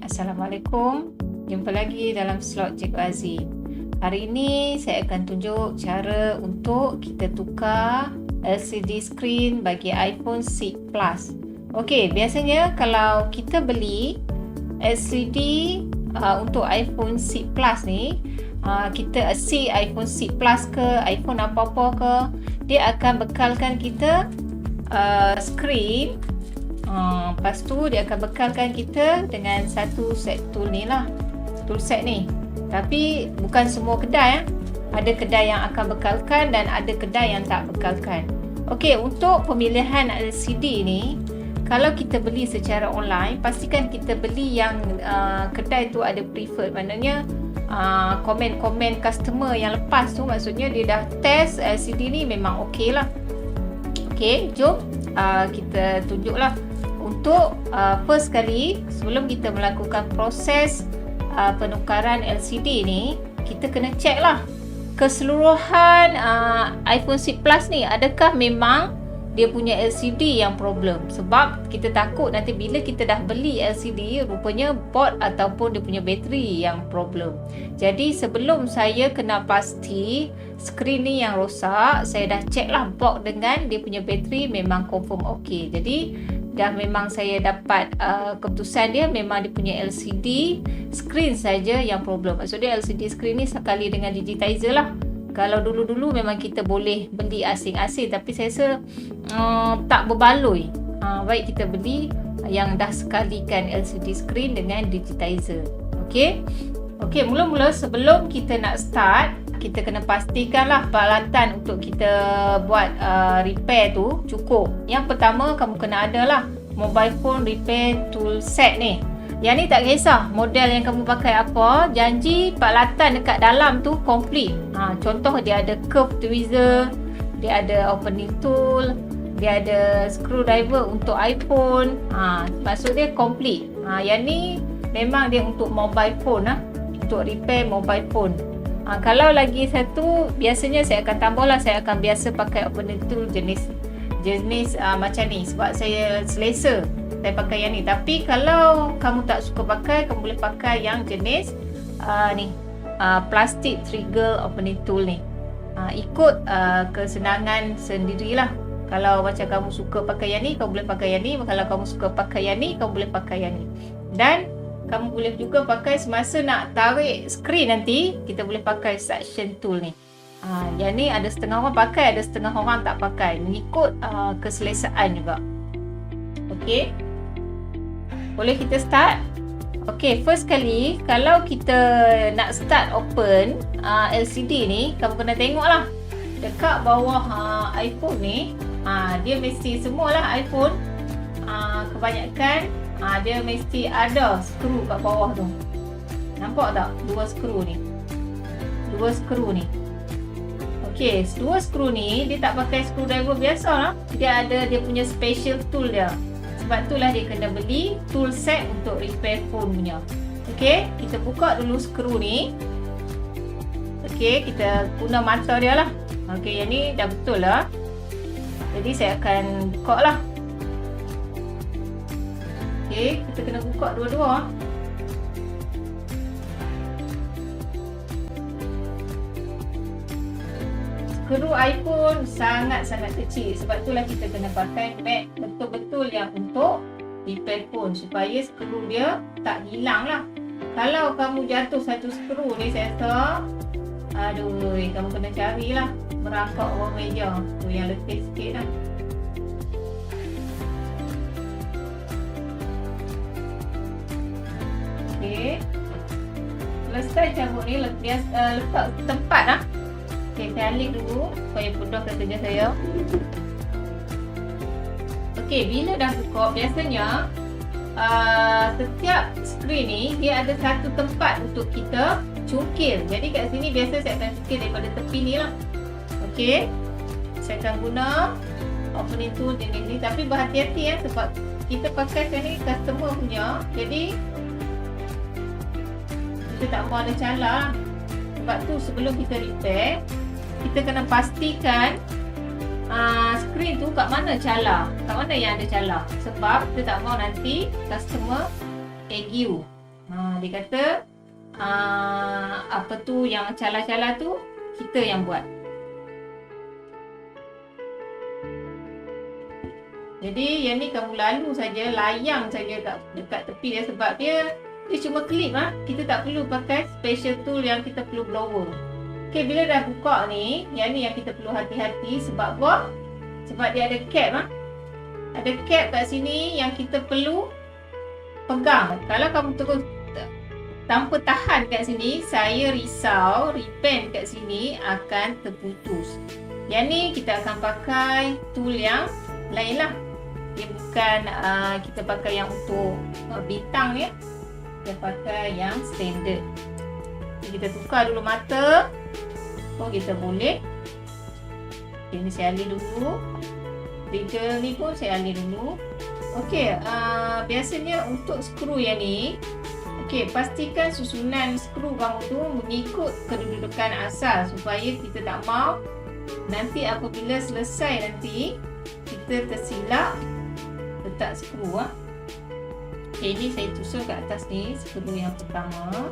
Assalamualaikum, jumpa lagi dalam slot Cikgu Azzi. Hari ini saya akan tunjuk cara untuk kita tukar LCD screen bagi iPhone 6 Plus. Okey, biasanya kalau kita beli LCD untuk iPhone 6 Plus ni, kita si iPhone 6 Plus ke iPhone apa-apa ke, dia akan bekalkan kita screen. Lepas tu dia akan bekalkan kita dengan satu set tool ni lah, tool set ni. Tapi bukan semua kedai Ada kedai yang akan bekalkan dan ada kedai yang tak bekalkan. Okey, untuk pemilihan LCD ni, kalau kita beli secara online, pastikan kita beli yang kedai tu ada preferred. Maknanya komen-komen customer yang lepas tu, maksudnya dia dah test LCD ni memang okey lah. Okey, jom kita tunjuklah. Untuk first kali, sebelum kita melakukan proses penukaran LCD ni, kita kena check lah keseluruhan iPhone 6 Plus ni, adakah memang dia punya LCD yang problem. Sebab kita takut nanti bila kita dah beli LCD, rupanya board ataupun dia punya bateri yang problem. Jadi sebelum saya kena pasti skrin ni yang rosak, saya dah check lah box dengan dia punya bateri memang confirm okey. Jadi dah memang saya dapat keputusan dia memang dia punya LCD screen saja yang problem. Maksudnya LCD screen ni sekali dengan digitizer lah. Kalau dulu-dulu memang kita boleh beli asing-asing, tapi saya rasa tak berbaloi. Baik kita beli yang dah sekalikan LCD screen dengan digitizer. Okey. Okey, mula-mula sebelum kita nak start, kita kena pastikanlah peralatan untuk kita buat repair tu cukup. Yang pertama, kamu kena ada lah mobile phone repair tool set ni. Yang ni tak kisah model yang kamu pakai apa, janji peralatan dekat dalam tu complete. Contoh dia ada curve tweezer, dia ada opening tool, dia ada screwdriver untuk iPhone. Maksud dia complete. Yang ni memang dia untuk mobile phone untuk repair mobile phone. Kalau lagi satu, biasanya saya akan tambah lah, saya akan biasa pakai opening tool jenis macam ni sebab saya selesa saya pakai yang ni. Tapi kalau kamu tak suka pakai, kamu boleh pakai yang jenis ni plastik trigger opening tool ni. Ikut kesenangan sendirilah. Kalau macam kamu suka pakai yang ni, kamu boleh pakai yang ni. Kalau kamu suka pakai yang ni, kamu boleh pakai yang ni. Dan kamu boleh juga pakai semasa nak tarik skrin nanti, kita boleh pakai suction tool ni. Yang ni ada setengah orang pakai, ada setengah orang tak pakai, mengikut keselesaan juga. Okey, boleh kita start. Okey, first kali kalau kita nak start open LCD ni, kamu kena tengok lah dekat bawah iPhone ni. Dia mesti semualah iPhone kebanyakan dia mesti ada skru kat bawah tu. Nampak tak? Dua skru ni. Okey, dua skru ni dia tak pakai screwdriver biasa lah. Dia ada dia punya special tool dia. Sebab itulah dia kena beli tool set untuk repair phone punya. Okey, kita buka dulu skru ni. Okey, kita guna mata dia lah. Okey, yang ni dah betul lah. Jadi saya akan buka lah. Okey, kita kena buka dua-dua. Skru iPhone sangat-sangat kecil. Sebab itulah kita kena pakai mat betul-betul yang untuk repair phone, supaya skru dia tak hilang lah. Kalau kamu jatuh satu skru ni, saya rasa kamu kena carilah merangkak bawah meja tu yang letih sikit lah. Okey, selesai cabut ni, letak tempat lah. Okey, saya alik dulu supaya mudahkan kerja saya. Okey, bila dah buka, biasanya setiap skrin ni dia ada satu tempat untuk kita cungkil. Jadi kat sini biasa saya akan cungkil daripada tepi ni lah. Okey, saya akan guna opening tool jenis ni, tapi berhati-hati sebab kita pakai ni customer punya, jadi kita tak mahu ada calar. Sebab tu sebelum kita repair, kita kena pastikan skrin tu kat mana kat mana yang ada calar. Sebab kita tak mahu nanti customer argue Dia kata apa tu yang cala-cala tu kita yang buat. Jadi yang ni kamu lalu saja, layang saja dekat tepi dia sebab dia cuma klip Kita tak perlu pakai special tool yang kita perlu blower. Okey, bila dah buka ni, yang ni yang kita perlu hati-hati sebab apa? Sebab dia ada cap Ada cap kat sini yang kita perlu pegang. Kalau kamu terus tanpa tahan kat sini, saya risau ribbon kat sini akan terputus. Yang ni kita akan pakai tool yang lain lah. Dia bukan kita pakai yang untuk bintang ya. Kita pakai yang standard. Jadi kita tukar dulu mata. Kita boleh. Ini saya alih dulu. Trigger ni pun saya alih dulu. Okey, biasanya untuk skru yang ni, pastikan susunan skru kamu tu mengikut kedudukan asal supaya kita tak mau nanti apabila selesai nanti kita tersilap letak skru ini saya susun kat atas ni skru yang pertama.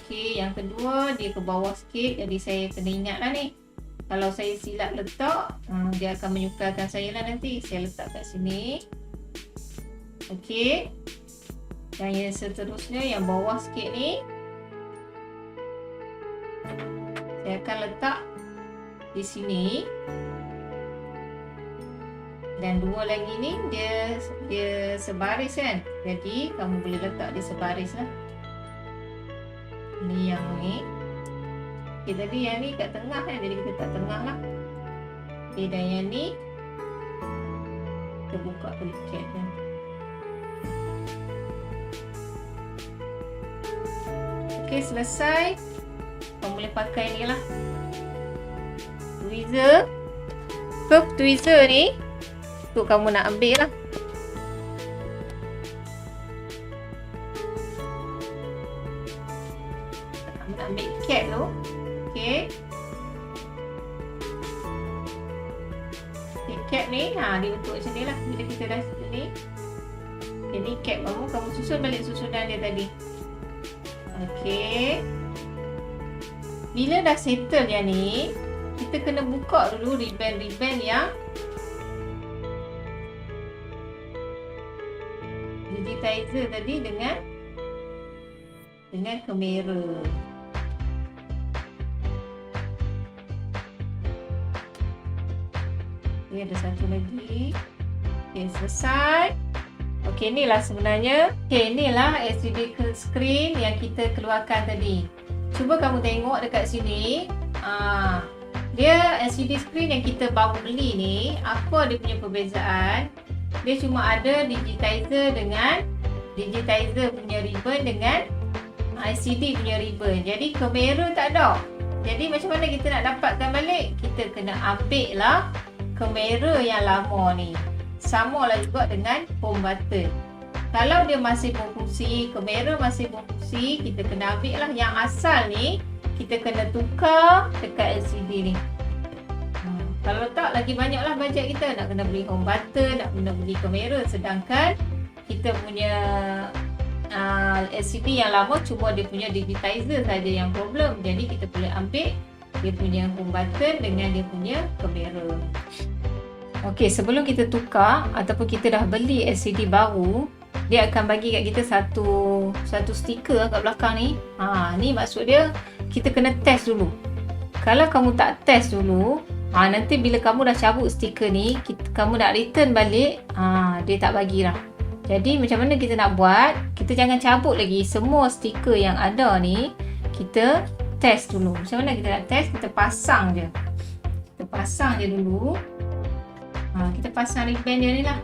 Yang kedua dia ke bawah sikit, jadi saya kena ingat lah ni. Kalau saya silap letak, dia akan menyukarkan saya lah nanti. Saya letak kat sini. Dan yang seterusnya yang bawah sikit ni saya akan letak di sini. Dan dua lagi ni dia sebaris kan. Jadi kamu boleh letak dia sebaris lah. Ni yang ni. Tadi yang ni kat tengah kan. Jadi kita letak tengah lah. Dan yang ni kita buka dulu cap kan. Selesai. Kamu boleh pakai ni lah. Tweezer. Curve tweezer ni tu kamu nak ambil lah. Kamu nak ambil cap tu. Cap ni dia bentuk macam ni lah. Bila kita dah ni, ini cap kamu susun balik susunan dia tadi. Bila dah settle yang ni, kita kena buka dulu ribbon-ribbon yang digitizer tadi dengan kamera. Ada satu lagi. Selesai. Inilah sebenarnya. Inilah LCD screen yang kita keluarkan tadi. Cuba kamu tengok dekat sini. Dia LCD screen yang kita baru beli ni, apa dia punya perbezaan? Dia cuma ada digitizer punya ribbon dengan LCD punya ribbon. Jadi kamera tak ada. Jadi macam mana kita nak dapatkan balik? Kita kena ambil lah kamera yang lama ni. Sama lah juga dengan home button. Kalau dia masih berfungsi, kamera masih berfungsi, kita kena ambil lah yang asal ni. Kita kena tukar dekat LCD ni. Kalau tak, lagi banyak lah bajet kita. Nak kena beli home button, nak kena beli kamera. Sedangkan kita punya LCD yang lama cuma dia punya digitizer saja yang problem. Jadi kita boleh ambil dia punya home button dengan dia punya kamera. Sebelum kita tukar ataupun kita dah beli LCD baru, dia akan bagi kat kita satu stiker kat belakang ni. Ni maksud dia kita kena test dulu. Kalau kamu tak test dulu, nanti bila kamu dah cabut stiker ni, kamu nak return balik, dia tak bagilah. Jadi macam mana kita nak buat? Kita jangan cabut lagi semua stiker yang ada ni. Kita test dulu. Macam mana kita nak test? Kita pasang je. Kita pasang je dulu. Kita pasang ribbon dia ni lah.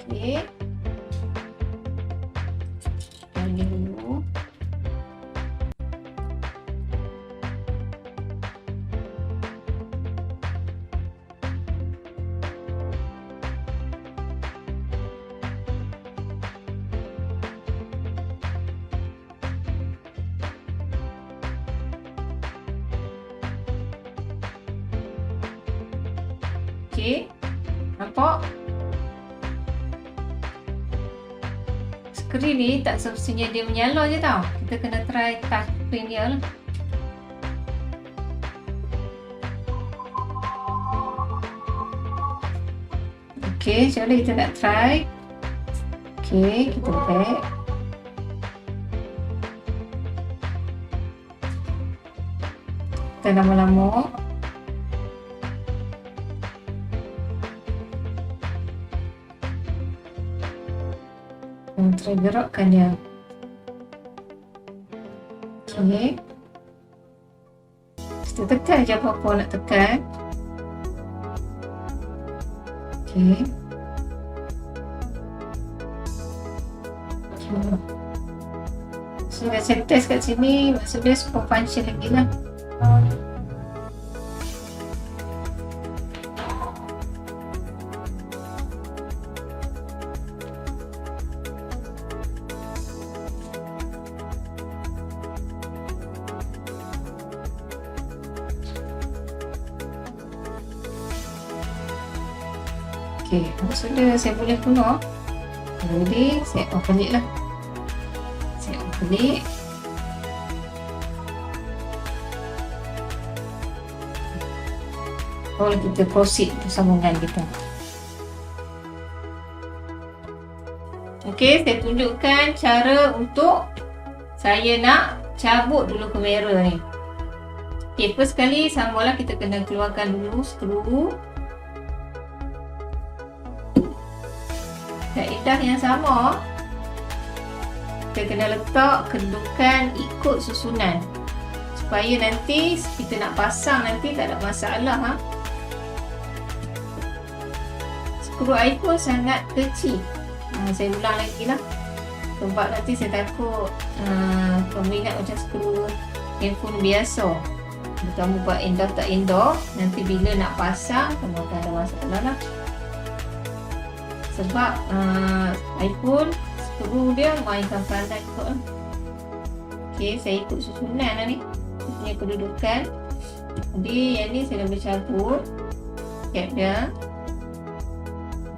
Ini dulu. Nampak? skrin ni tak semestinya dia menyala je tau. Kita kena try touch screen dia lah. Okay, macam mana kita nak try? Okay, kita back. Kita lama-lama. Try gerakkan dia. Okay. Kita tekan je apa-apa nak tekan. Okay. So, saya test kat sini, maksudnya super function lagi lah. Okay, maksudnya saya boleh guna. Jadi saya off balik lah. Saya off balik. Baru kita proceed sambungan kita. Okay, saya tunjukkan cara untuk saya nak cabut dulu kamera ni. Okay, first sekali mula kita kena keluarkan dulu skru. Kaedah yang sama, kita kena letak kedudukan ikut susunan supaya nanti kita nak pasang nanti tak ada masalah. Skru iPhone sangat kecil. Saya ulang lagi lah sebab nanti saya takut kamu ingat macam skru handphone biasa, kamu buat indah tak indah, nanti bila nak pasang kamu akan ada masalah lah. Sebab iPhone skru dia mainkan peranan kot. Okay, saya ikut susunan lah ni, punya kedudukan. Jadi yang ni saya dah boleh cabut cap dia.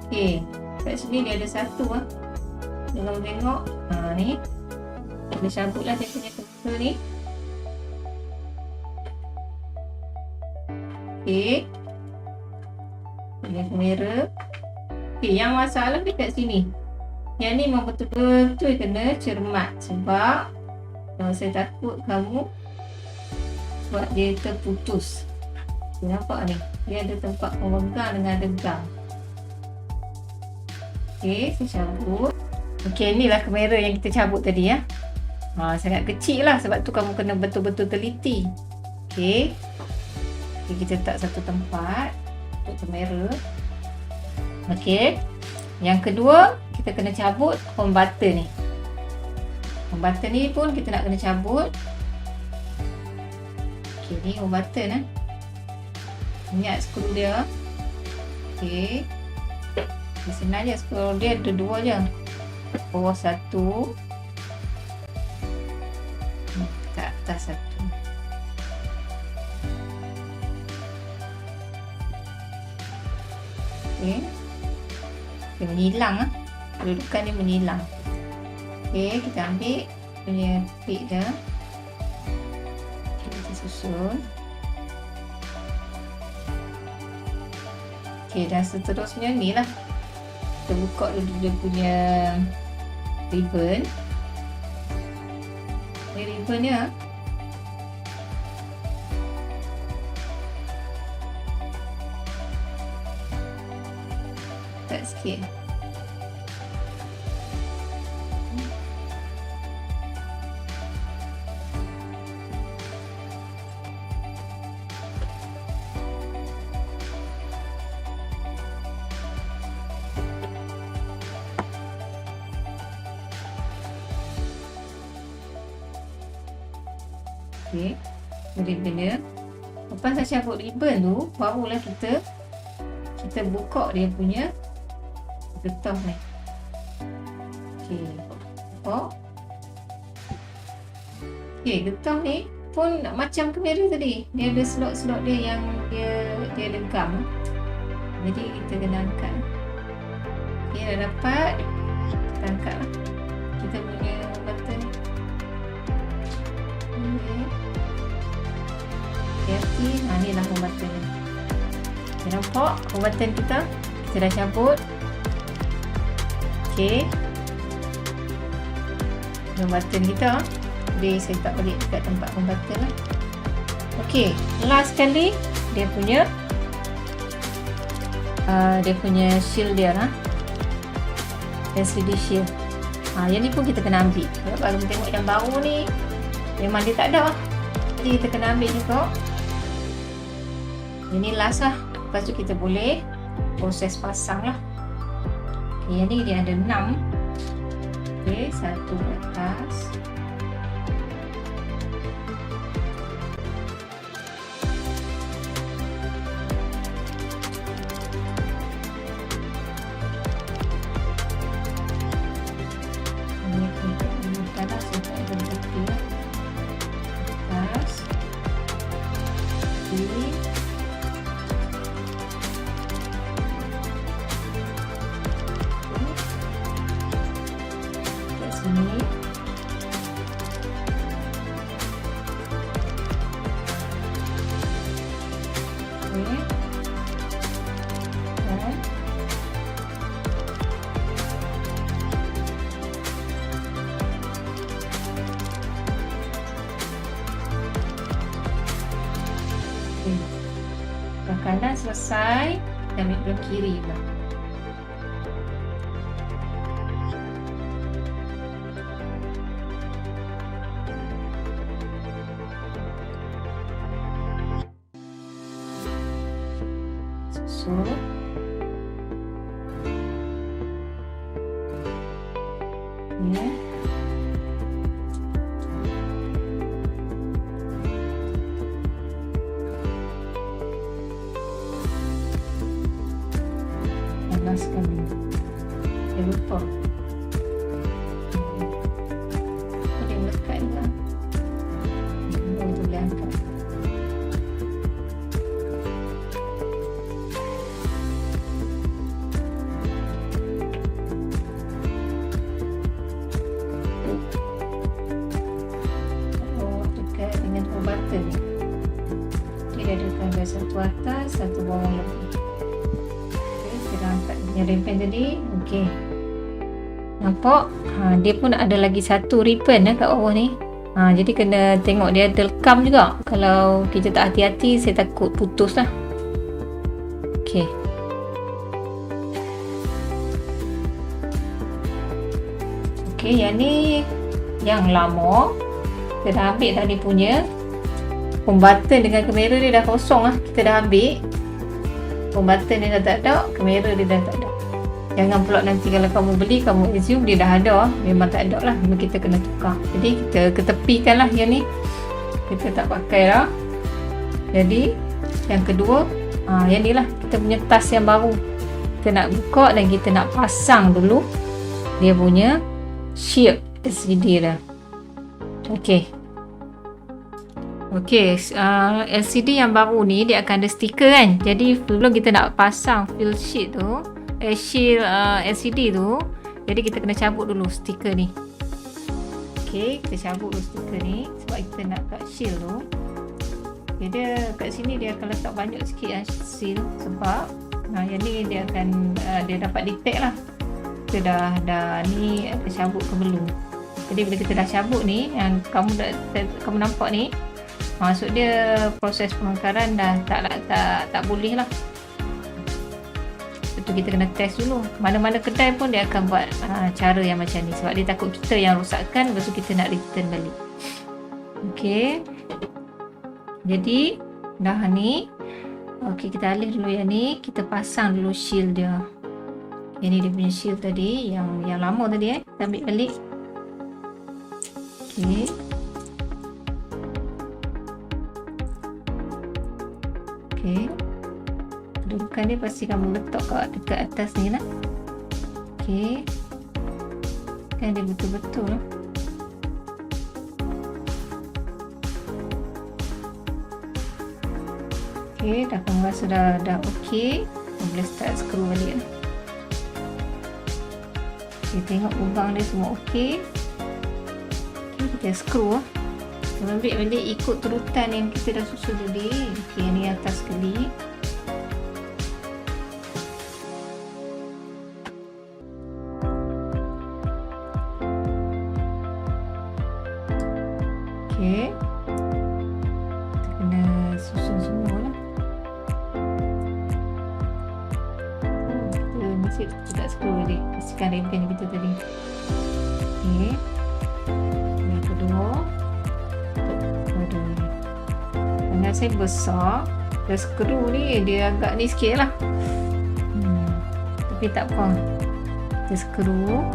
Okay, kat sini dia ada satu lah. Jangan tengok ni boleh cabut lah dia punya kamera ni. Okay, punya kamera. Okay, yang masalah dekat sini. Yang ni memang betul-betul kena cermat sebab saya takut kamu buat dia terputus. Nampak ni? Dia ada tempat pemegang dengan ada gam. Okay, saya cabut. Okay, inilah kamera yang kita cabut tadi ya. Sangat kecil lah sebab tu kamu kena betul-betul teliti. Okay. Okay, kita letak satu tempat untuk kamera. Okey. Yang kedua, kita kena cabut home button ni. Home button ni pun kita nak kena cabut. Okey, ni home button ingat skru dia. Okey. Sebenarnya skru dia ada dua je. Bawah satu. Kat atas satu. Okey. Dia menilang kedudukan dia menilang. Okay, kita ambil punya pik dia. Kita susun. Okay, dan seterusnya ni lah. Kita buka dulu dia punya ribbon. Ni ribbon dia. Tak sikit. Okey, ribbon dia. Lepas saya cabut ribbon tu, barulah kita buka dia punya getah ni. Okey, buka. Okey, getah ni pun macam kamera tadi. Dia ada slot-slot dia yang dia ada gam. Jadi kita kena angkat. Okey, dah dapat. Kita angkat lah. Okay, ni lah home button ni. Okay, nampak home button kita dah cabut. Okay, home button kita. Jadi saya tak balik dekat tempat home button lah. Okay, last sekali dia punya shield dia lah, LCD shield. Yang ni pun kita kena ambil. Kalau baru tengok yang baru ni memang dia tak ada, jadi kita kena ambil juga. Ini last lah. Lepas tu kita boleh proses pasang lah. Okay, yang ni dia ada 6. Okay, satu ke atas. Kanan selesai, kita ambil belah kiri pula. Susun. Ya. Sekali saya lupa dia melekat juga, kita boleh angkat. Dekat dengan home button ni dia ada satu atas, satu bawah lebih. Angkat punya ribbon tadi. Okey, nampak dia pun ada lagi satu ribbon kat bawah ni. Jadi kena tengok dia ada lekam juga. Kalau kita tak hati-hati, saya takut putus lah. Okey, okey, yang ni yang lama kita dah ambil tadi punya home button dengan kamera dia dah kosong lah. Kita dah ambil home button dia dah tak ada, kamera dia dah tak ada. Jangan pula nanti kalau kamu beli, kamu assume dia dah ada. Memang tak ada lah, memang kita kena tukar. Jadi kita ketepikan lah yang ni, kita tak pakai lah. Jadi yang kedua, yang ni lah kita punya tas yang baru. Kita nak buka dan kita nak pasang dulu dia punya shield LCD dah. Okey, LCD yang baru ni dia akan ada stiker kan. Jadi sebelum kita nak pasang fill sheet tu, shield LCD tu, jadi kita kena cabut dulu stiker ni. Okey, kita cabut dulu stiker ni sebab kita nak kat shield tu. Okay, dia kat sini dia akan letak banyak sikit seal sebab yang ni dia akan dia dapat detect lah kita dah ni ada cabut ke belum. Jadi bila kita dah cabut ni, yang kamu nampak ni, maksud dia proses pembakaran dah tak boleh lah. Betul, kita kena test dulu. Mana-mana kedai pun dia akan buat cara yang macam ni sebab dia takut kita yang rosakkan, lepas tu kita nak return balik. Okey, jadi dah ni. Okey, kita alih dulu yang ni, kita pasang dulu shield dia. Ini dia punya shield tadi, yang lama tadi kita ambil balik. Okey, okey, kedudukan dia pasti kamu letak dekat atas ni lah. Okey, kan dia betul-betul lah. Okey, dah kamu rasa dah okey, boleh start skru balik lah. Okey, tengok lubang dia semua okey. Okey, kita skru lah. Kita Ambil balik ikut turutan yang kita dah susun tadi. Okey, ni atas sekali. Okey. Kita kena susun semua lah. Kita mesti tidak screw tadi. Pastikan ribbon kita tadi. Okey. Yang kedua. Tangan saya besar. Dan skru ni dia agak ni sikit lah. Tapi tak apa. Kita skru.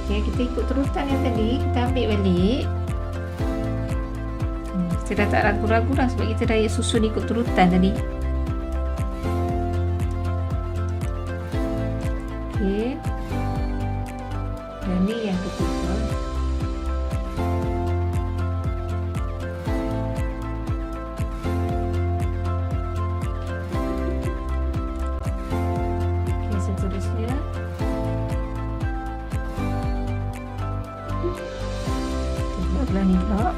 Okay, kita ikut turutan yang tadi. Kita ambil balik. Kita dah tak ragu-ragu lah sebab kita dah susun ikut turutan tadi. Okay. Dan ni yang ketiga. Okay, seterusnya. Kita belah ni pula.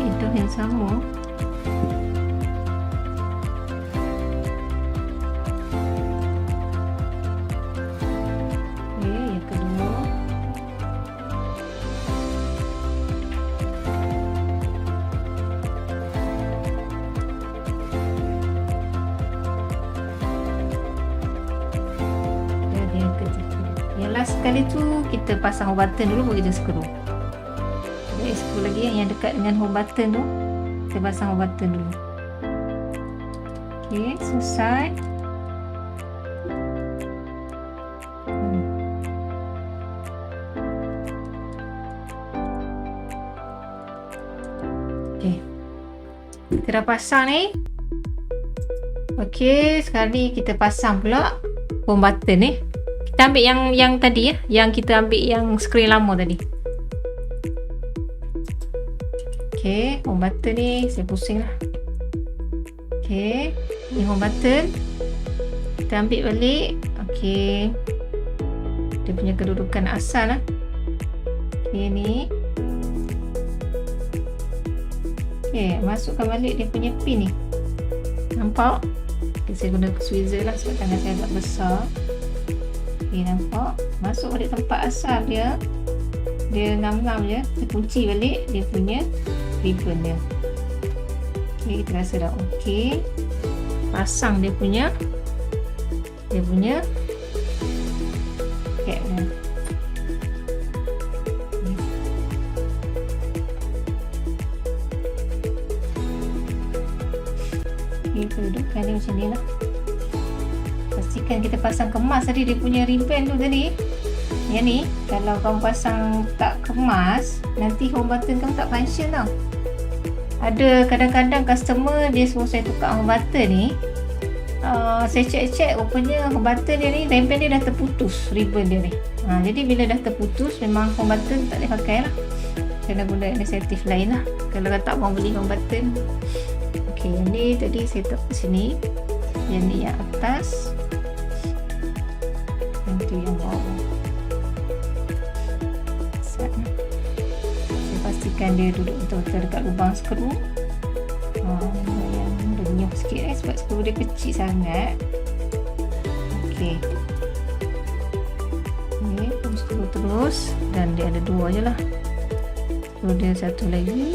Itu yang sama. Yang last sekali tu kita pasang home button dulu baru kita skru. Jadi skru lagi yang dekat dengan home button tu. Kita pasang home button dulu. Okey, selesai. Okey. Kita dah pasang ni. Okey, sekarang ni kita pasang pula home button ni. Kita ambil yang tadi ya, yang kita ambil yang skrin lama tadi. Okey, home button ni saya pusing lah. Okey, ni home button. Kita ambil balik. Okey. Dia punya kedudukan asal lah. Okey ni. Okey, masukkan balik dia punya pin ni. Nampak? Okay, saya guna tweezer lah sebab tangan saya agak besar. Okay, nampak? Masuk balik tempat asal dia. Dia ngam-ngam je. Kita kunci balik dia punya ribbon dia. Okay, kita rasa dah okey. Pasang dia punya cap dia. Okay, kedudukan dia macam ni lah. Pastikan kita pasang kemas tadi dia punya ribbon tu tadi. Yang ni, kalau kamu pasang tak kemas, nanti home button kamu tak function tau. Ada kadang-kadang customer dia suruh saya tukar home button ni. Saya cek-cek rupanya home button dia ni, ribbon dia dah terputus, ribbon dia ni. Jadi bila dah terputus, memang home button tak boleh pakai lah. Kena guna inisiatif lain lah. Kalau tak mau beli home button. Ok, yang ni tadi saya letak ke sini. Yang ni yang atas. Yang tu yang bawah. Saya pastikan dia duduk betul-betul dekat lubang skru. Yang renyuh sikit sebab skru dia kecil sangat. Ok. Ni pun skru terus. Dan dia ada dua je lah. Skru dia satu lagi.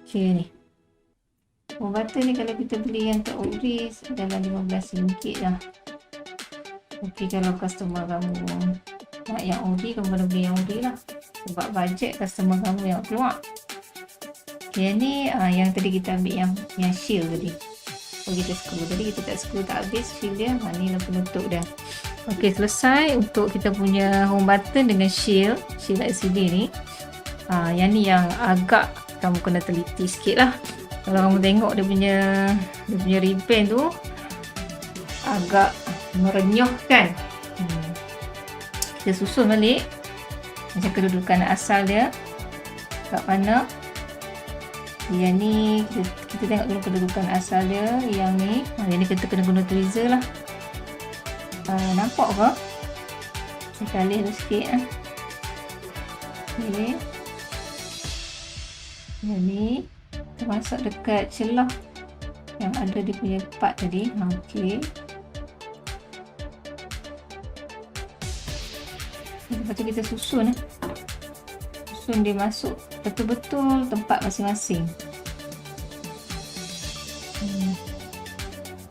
Okay ni. Home button ni kalau kita beli yang tak ori dalam RM15 lah. Tapi kalau customer kamu nak yang ori, kamu boleh beli yang ori lah. Sebab bajet customer kamu yang keluar. Okay ni yang tadi kita ambil yang shield tadi. Kita skru. Tadi kita tak skru tak habis shield dia. Ni lah penutup dia. Okay, selesai untuk kita punya home button dengan shield LCD ni. Yang ni yang agak kamu kena teliti sikit lah. Kalau kamu tengok dia punya ribbon tu agak merenyuh kan. Kita susun balik macam kedudukan asal dia kat mana. Yang ni kita tengok dulu kedudukan asal dia. Yang ni kita kena guna tweezer lah. Nampak ke? Kita alih dulu sikit lah. Okay. Jadi kita masuk dekat celah yang ada dia punya part tadi. Okay. Lepas tu kita susun Susun dia masuk betul-betul tempat masing-masing.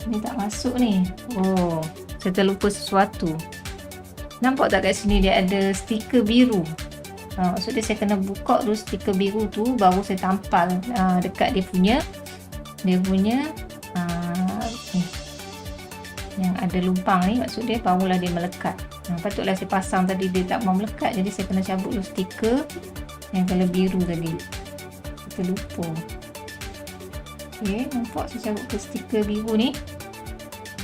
Ini tak masuk ni. Oh, saya terlupa sesuatu. Nampak tak kat sini dia ada stiker biru. Maksudnya saya kena buka dulu stiker biru tu, baru saya tampal dekat dia punya yang ada lubang ni, maksudnya barulah dia melekat. Patutlah saya pasang tadi dia tak mau melekat, jadi saya kena cabut dulu stiker yang colour biru tadi. Kita lupa. Okey, nampak saya cabut ke stiker biru ni.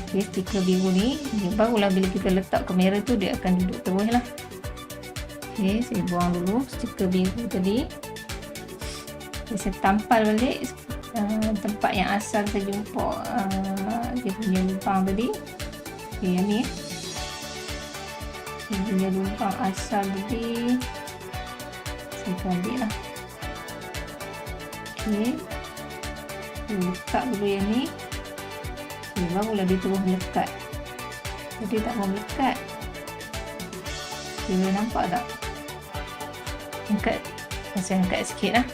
Okey, stiker biru ni barulah bila kita letak kamera tu dia akan duduk terus lah. Okey, saya buang dulu stiker biru tadi. Okay, saya tampal balik tempat yang asal saya jumpa dia punya lubang tadi. Okey, yang ni dia punya lubang asal tadi saya ambil lah. Okey, saya letak dulu yang ni. Okay, barulah dia terus melekat. Jadi tak mau melekat. Boleh nampak tak? Saya angkat sikit lah.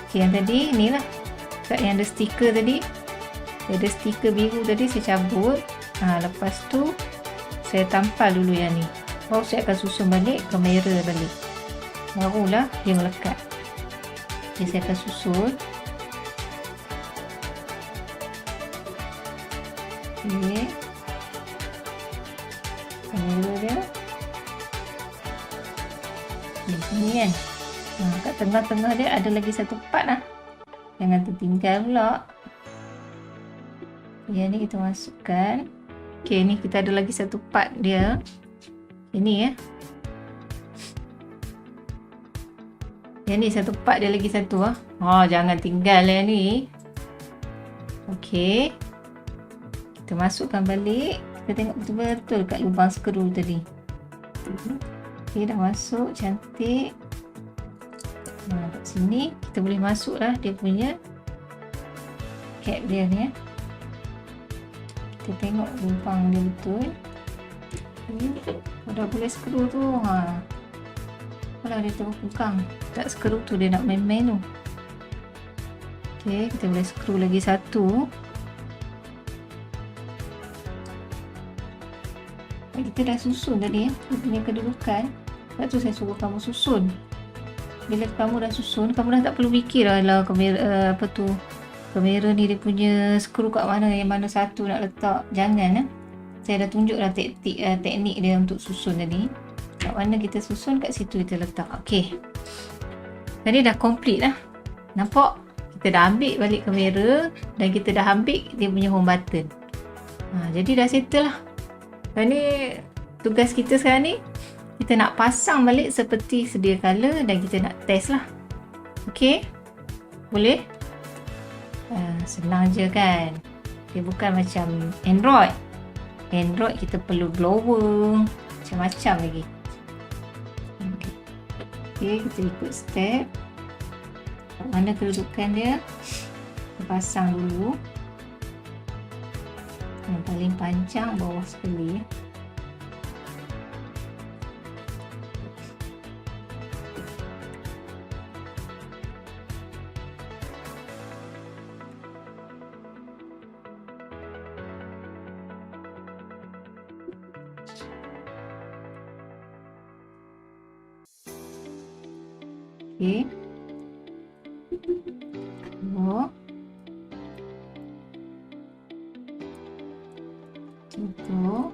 Okay, yang tadi ni lah, kat yang ada stiker tadi, ada stiker biru tadi saya cabut. Lepas tu saya tampal dulu yang ni. Baru saya akan susun balik kamera balik, barulah dia melekat. Okay, saya akan susun. Okay, kamera dia di sini kan. Kat tengah-tengah dia ada lagi satu part lah, jangan tertinggal pula. Yang ni kita masukkan. Okay, ni kita ada lagi satu part dia. Ini ya. Yang ni satu part dia lagi satu lah. Jangan tinggal yang ni. Okay, kita masukkan balik. Kita tengok betul-betul kat lubang skru tadi. Okay, dah masuk cantik. Kat sini kita boleh masuk lah dia punya cap dia ni. Kita tengok lubang dia betul. Dah boleh skru tu. Kalau dia terbukang tak skru tu, dia nak main-main tu. Okay, kita boleh skru lagi satu. Kita dah susun tadi dia punya kedudukan. Lepas tu saya suruh kamu susun. Bila kamu dah susun, kamu dah tak perlu fikir lah kamera kamera ni dia punya skru kat mana, yang mana satu nak letak. Jangan. Saya dah tunjuk dah teknik dia untuk susun tadi. Kat mana kita susun, kat situ kita letak. Okey, tadi dah complete lah. Nampak? Kita dah ambil balik kamera dan kita dah ambil dia punya home button. Jadi dah settle lah. Dan ni tugas kita sekarang ni, kita nak pasang balik seperti sedia kala dan kita nak test lah. Okey, boleh? Senang je kan? Dia bukan macam Android. Android kita perlu blower, macam-macam lagi. Okey, kita ikut step. Mana kedudukan dia, kita pasang dulu. Yang paling panjang bawah sekali. Okey. Contoh.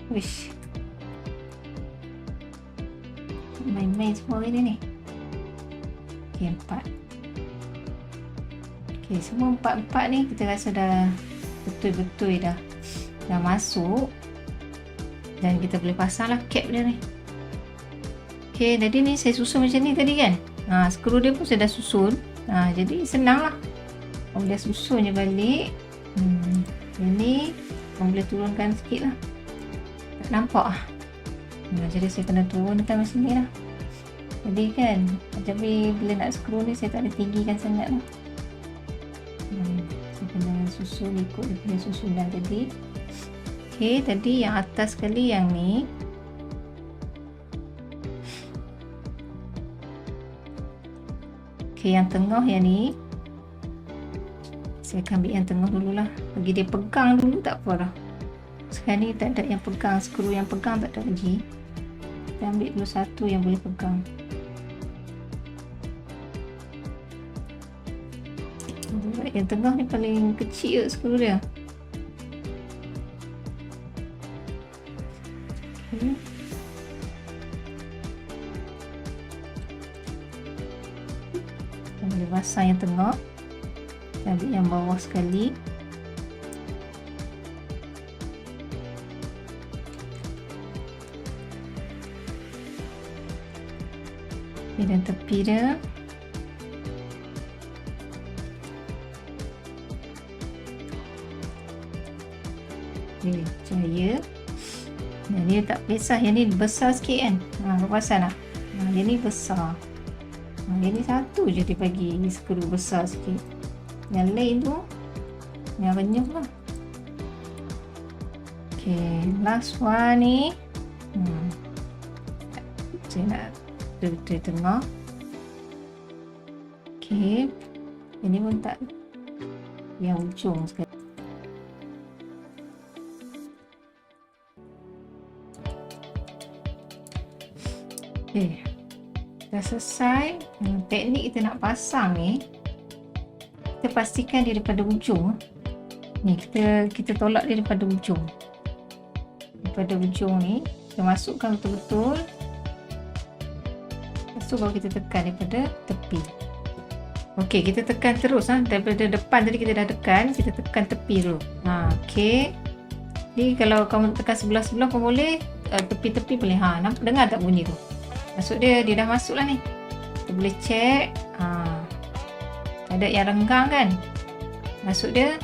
Wish. Main-main semua ini ni. Okey, 4. Okey, semua 4 ni kita rasa dah betul-betul dah masuk. Dan kita boleh pasang lah cap dia ni. Okey, jadi ni saya susun macam ni tadi kan. Skru dia pun saya dah susun. Jadi senang lah. Kamu dah susun je balik. Ini kamu boleh turunkan sikit lah. Tak nampak lah. Jadi saya kena turunkan macam ni lah. Jadi kan, tapi bila nak skru ni saya tak boleh tinggikan sangat lah. Saya kena susun ikut dia punya susunan tadi. Okey, tadi yang atas sekali yang ni. Okey, yang tengah yang ni. Saya akan ambil yang tengah dululah. Bagi dia pegang dulu tak apa dah. Sekarang ni tak ada yang pegang, skru yang pegang tak ada lagi. Kita ambil dulu satu yang boleh pegang. Yang tengah ni paling kecil skru dia. Okay. Kita boleh pasang yang tengah. Kita ambil yang bawah sekali. Okay, dan tepi dia. Okay, cahaya. Yang ni tak kisah, yang ni besar sikit kan. Kau perasan tak? Yang ni besar. Yang ni satu je dia bagi skru besar sikit. Yang lain tu yang renyuh lah. Okay, last one ni. Saya nak dari tengah. Okay, ini pun tak yang ujung sekali. Okay, dah selesai. Teknik kita nak pasang ni, kita pastikan dia daripada ujung ni. Kita tolak dia daripada ujung. Daripada ujung ni kita masukkan betul-betul. Lepas tu baru kita tekan daripada tepi. Okey, kita tekan terus daripada depan tadi kita dah tekan, kita tekan tepi dulu. Okey. Jadi kalau kamu tekan sebelah-sebelah pun boleh, tepi-tepi boleh. Nampak, dengar tak bunyi tu? Maksud dia dah masuk lah ni. Kita boleh check. Ada yang renggang kan? Maksud dia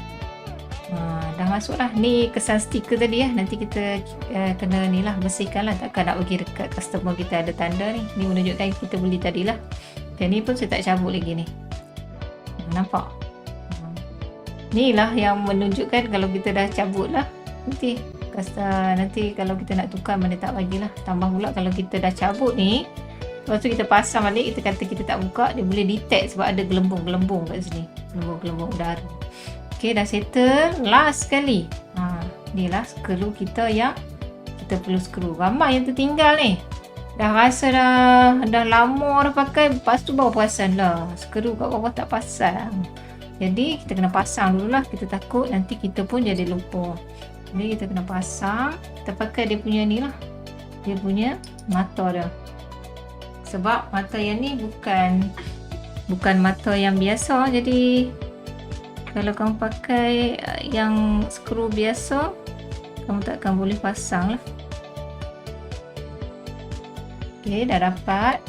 dah masuk lah. Ni kesan stiker tadi ya. Nanti kita kena ni lah, bersihkan lah. Takkan nak bagi dekat customer kita ada tanda ni. Ni menunjukkan kita beli tadi lah. Dan ni pun saya tak cabut lagi ni. Nampak? Ni lah yang menunjukkan kalau kita dah cabut lah. Nanti kalau kita nak tukar mana tak bagilah. Tambah pula kalau kita dah cabut ni, lepas tu kita pasang balik, kita kata kita tak buka, dia boleh detect sebab ada gelembung-gelembung kat sini. Gelembung-gelembung udara. Okey, dah settle. Last sekali. Ni lah skru kita yang kita perlu skru. Ramai yang tertinggal ni. Dah rasa dah lama dah pakai, lepas tu baru perasan lah skru kat bawah tak pasang. Jadi kita kena pasang dululah. Kita takut nanti kita pun jadi lupa. Jadi kita kena pasang. Kita pakai dia punya ni lah, dia punya mata dia. Sebab mata yang ni bukan mata yang biasa. Jadi kalau kamu pakai yang skru biasa, kamu takkan boleh pasang lah. Okey, dah dapat.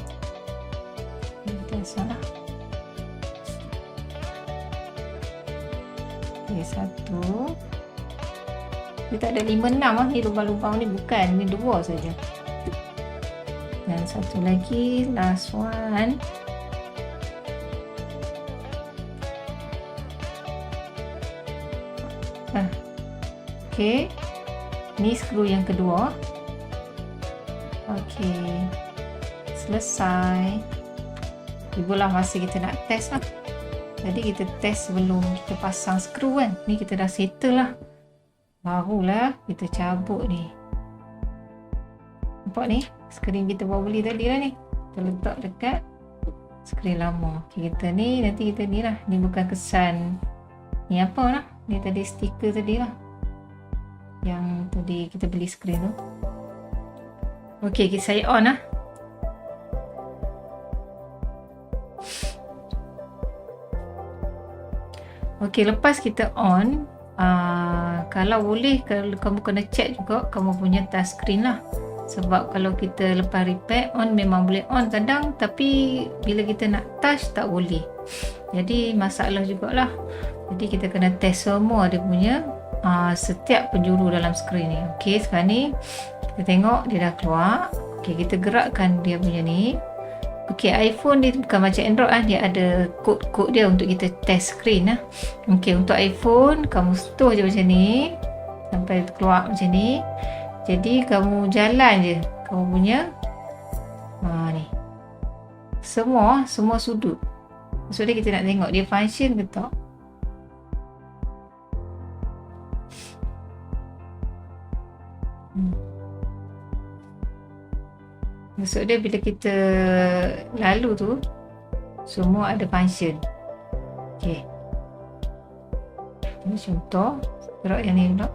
Kita salah. Okey, satu. Dia tak ada 5-6 lah. Ni lubang-lubang ni bukan. Ni 2 saja. Dan satu lagi. Last one. Okey. Ni skru yang kedua. Okey. Selesai. Itulah masa kita nak test lah. Jadi kita test sebelum kita pasang skru kan. Ni kita dah settle lah. Barulah kita cabut ni. Nampak ni? Skrin kita baru beli tadi lah ni. Kita letak dekat skrin lama. Okay, kita ni, nanti kita ni lah. Ni bukan kesan. Ni apa lah? Ni tadi stiker tadi lah. Yang tadi kita beli skrin tu. Okay, saya on lah. Okay, lepas kita on, kalau boleh, kalau kamu kena check juga kamu punya touch screen lah. Sebab kalau kita lepas repair on memang boleh on kadang, tapi bila kita nak touch tak boleh. Jadi masalah jugalah. Jadi kita kena test semua dia punya setiap penjuru dalam skrin ni. Okey, sekarang ni kita tengok dia dah keluar. Okey, kita gerakkan dia punya ni. Okey, iPhone dia bukan macam Android dia ada kod-kod dia untuk kita test skrin lah. Okey, untuk iPhone kamu sentuh je macam ni sampai keluar macam ni. Jadi kamu jalan je kamu punya ni. Semua sudut. Maksudnya kita nak tengok dia function ke tak. Maksud dia bila kita lalu tu semua ada function. Okey. Ini contoh. Gerak yang ni pula.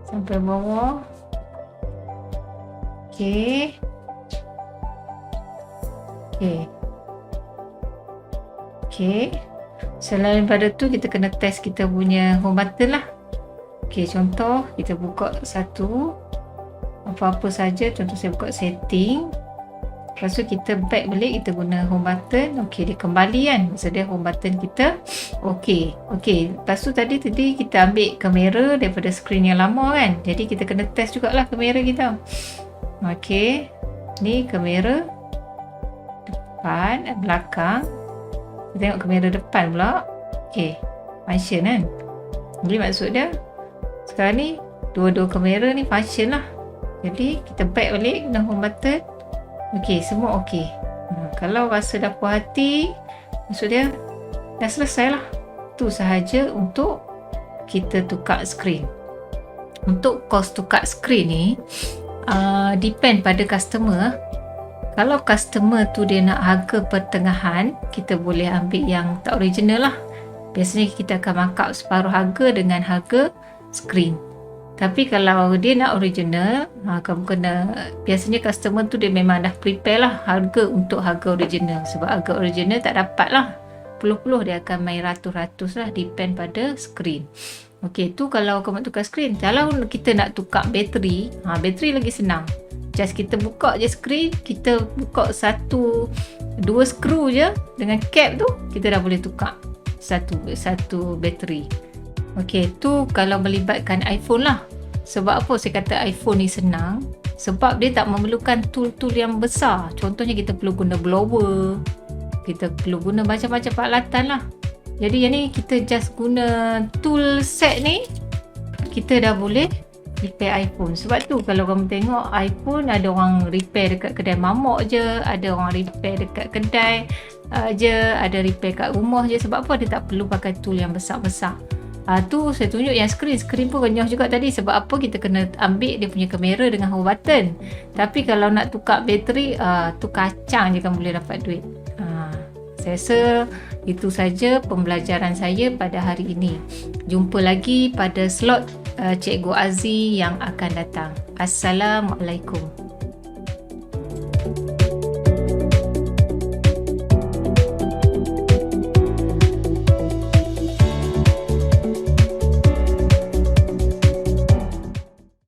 Sampai bawah. Okey. Selain pada tu kita kena test kita punya home button lah. Okey, contoh kita buka satu apa-apa saja, contoh saya buka setting, lepas tu kita back balik, kita guna home button. Okey, dia kembali kan, maksudnya home button kita okey. Lepas tu tadi kita ambil kamera daripada skrin yang lama kan, jadi kita kena test jugalah kamera kita. Okey, ni kamera depan, belakang. Kita tengok kamera depan pula. Okey, function kan. Jadi maksud dia sekarang ni dua-dua kamera ni function lah. Jadi kita back balik guna home button. Okey, semua okey. Kalau rasa dah puas hati, maksud dia dah selesai lah. Tu sahaja untuk kita tukar skrin. Untuk kos tukar skrin ni depend pada customer. Kalau customer tu dia nak harga pertengahan, kita boleh ambil yang tak original lah. Biasanya kita akan markup separuh harga dengan harga skrin. Tapi kalau dia nak original, kamu kena, biasanya customer tu dia memang dah prepare lah harga untuk harga original. Sebab harga original tak dapat lah, puluh-puluh dia akan main ratus-ratus lah, depend pada skrin. Okey, tu kalau kamu tukar skrin. Kalau kita nak tukar bateri, bateri lagi senang. Just kita buka je skrin, kita buka dua skru je dengan cap tu, kita dah boleh tukar satu bateri. Okey, tu kalau melibatkan iPhone lah. Sebab apa saya kata iPhone ni senang? Sebab dia tak memerlukan tool-tool yang besar. Contohnya kita perlu guna blower, kita perlu guna macam-macam peralatan lah. Jadi yang ni kita just guna tool set ni, kita dah boleh repair iPhone. Sebab tu kalau kamu tengok iPhone, ada orang repair dekat kedai mamak je, ada orang repair dekat kedai je, ada repair kat rumah je. Sebab apa? Dia tak perlu pakai tool yang besar-besar. Tu saya tunjuk yang skrin pun renyah juga tadi. Sebab apa? Kita kena ambil dia punya kamera dengan home button. Tapi kalau nak tukar bateri, tu kacang je kan boleh dapat duit. Saya rasa itu saja pembelajaran saya pada hari ini. Jumpa lagi pada slot Cikgu Azi yang akan datang. Assalamualaikum.